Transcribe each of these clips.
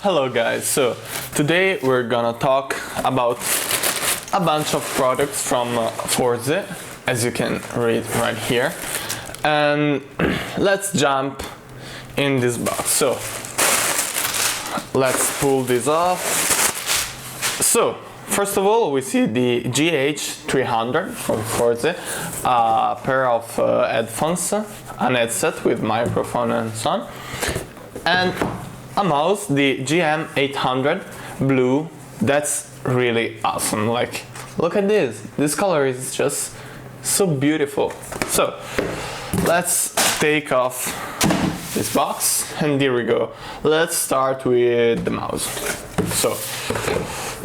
Hello guys, so today we're gonna talk about a bunch of products from Fourze, as you can read right here, and let's jump in this box. So let's pull this off. So first of all, we see the GH300 from Fourze, a pair of headphones, an headset with microphone and so on, and a mouse, the GM800 blue. That's really awesome. Like, look at this. This color is just so beautiful. So let's take off this box, and here we go. Let's start with the mouse. So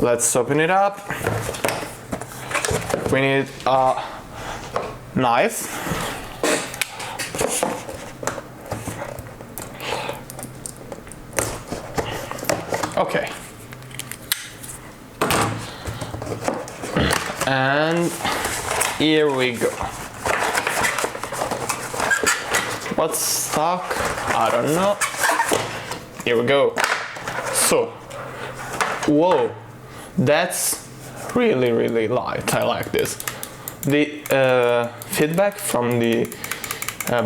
let's open it up. We need a knife. Okay. And here we go. What's stuck? I don't know. Here we go. So, whoa, that's really light. I like this. The feedback from the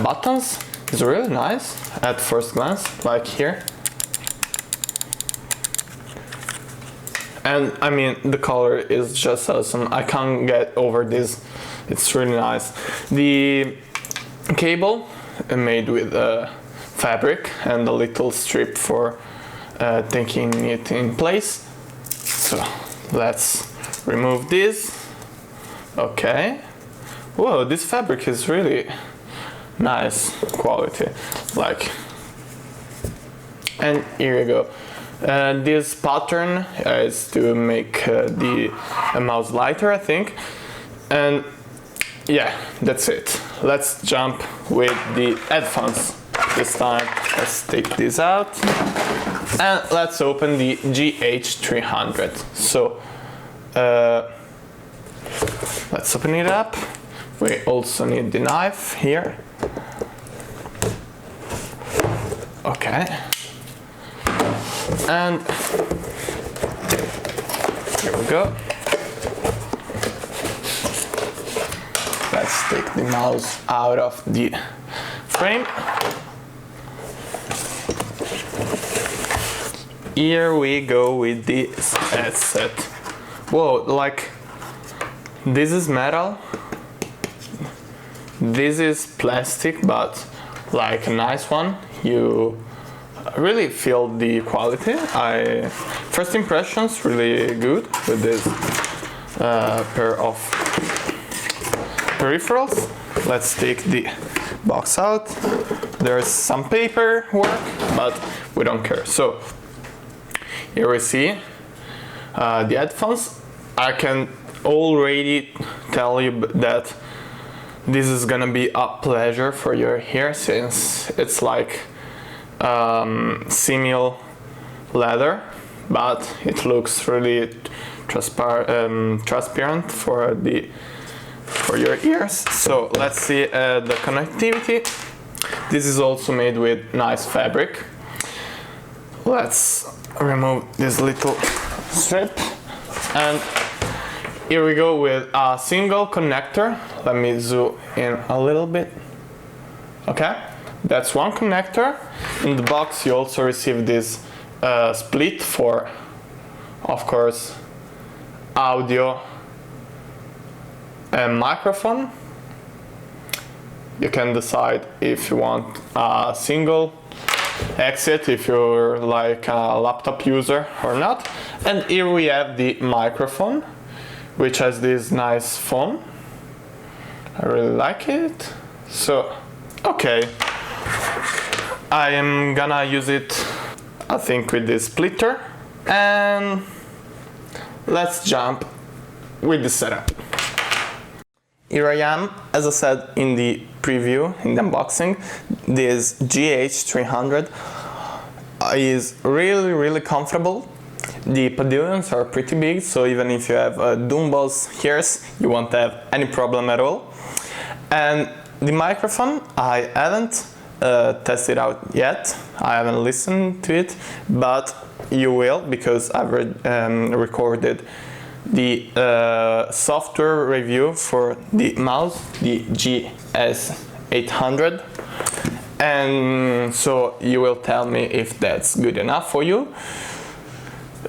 buttons is really nice at first glance, like here. And I mean, the color is just awesome. I can't get over this. It's really nice. The cable made with fabric and a little strip for taking it in place. So let's remove this. Okay. Whoa, this fabric is really nice quality. Like, and here you go. This pattern is to make the mouse lighter, I think. And yeah, that's it. Let's jump with the headphones this time. Let's take this out and let's open the GH300. So let's open it up. We also need the knife here. Okay. And here we go. Let's take the mouse out of the frame. Here we go with this headset. Whoa, like, this is metal. This is plastic, but like a nice one. You really feel the quality. First impressions really good with this pair of peripherals. Let's take the box out. There's some paper work, but we don't care. So here we see the headphones. I can already tell you that this is gonna be a pleasure for your ear, since it's like simul leather, but it looks really transparent for your ears. So let's see the connectivity. This is also made with nice fabric. Let's remove this little strip, and here we go with a single connector. Let me zoom in a little bit. Okay. That's one connector. In the box you also receive this split for, of course, audio and microphone. You can decide if you want a single exit, if you're like a laptop user or not. And here we have the microphone, which has this nice foam. I really like it. So, okay. I am gonna use it, I think, with this splitter, and let's jump with the setup. Here I am. As I said in the preview, in the unboxing, this GH300 is really comfortable. The pavilions are pretty big, so even if you have dumbbells ears, you won't have any problem at all. And the microphone, I haven't tested out yet. I haven't listened to it, but you will, because I've recorded the software review for the mouse, the GS800, and so you will tell me if that's good enough for you.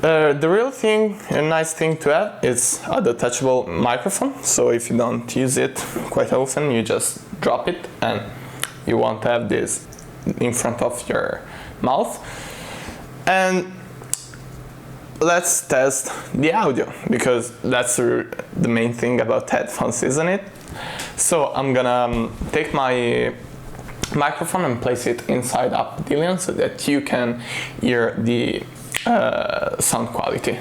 The real thing, a nice thing to have, is a detachable microphone, so if you don't use it quite often, you just drop it and you won't have this in front of your mouth. And let's test the audio, because that's the main thing about headphones, isn't it? So I'm gonna take my microphone and place it inside a pavilion so that you can hear the sound quality.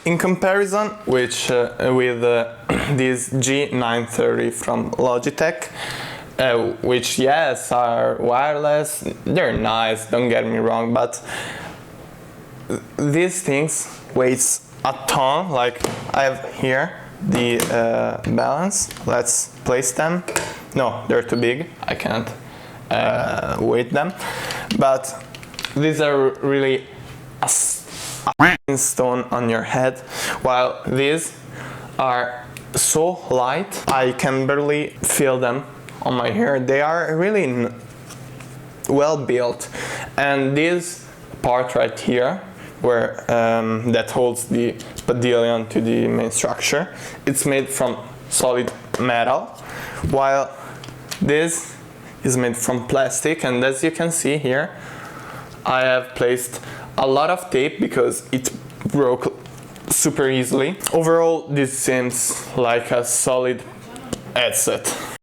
In comparison with this G930 from Logitech, which yes are wireless, they're nice, don't get me wrong, but these things weighs a ton. Like I have here the balance, let's place them. No, they're too big, I can't weight them, but these are really a stone on your head, while these are so light I can barely feel them on my hair. They are really well built, and this part right here where that holds the pavilion to the main structure, it's made from solid metal, while this is made from plastic. And as you can see here, I have placed a lot of tape because it broke super easily. Overall, this seems like a solid headset.